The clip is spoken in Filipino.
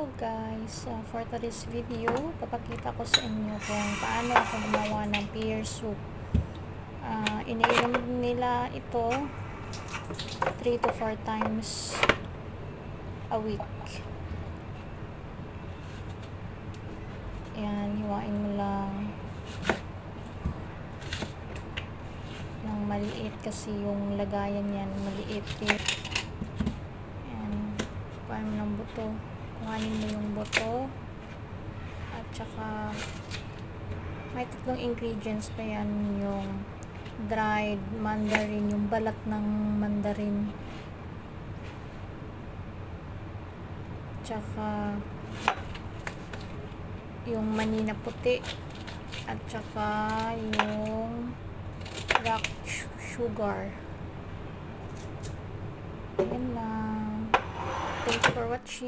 Hello guys, for today's video, papakita ko sa inyo kung paano ako gumawa ng pear soup. Iniinom nila ito 3 to 4 times a week. Yan, hiwain mo lang ng maliit kasi yung lagayan yan maliit. Yan, kuhain mo ng buto. Kuhanin mo yung buto at saka may tatlong ingredients pa yan, yung dried mandarin, yung balat ng mandarin, tsaka yung mani na puti, at saka yung rock sugar. Ayan lang. Thanks for watching.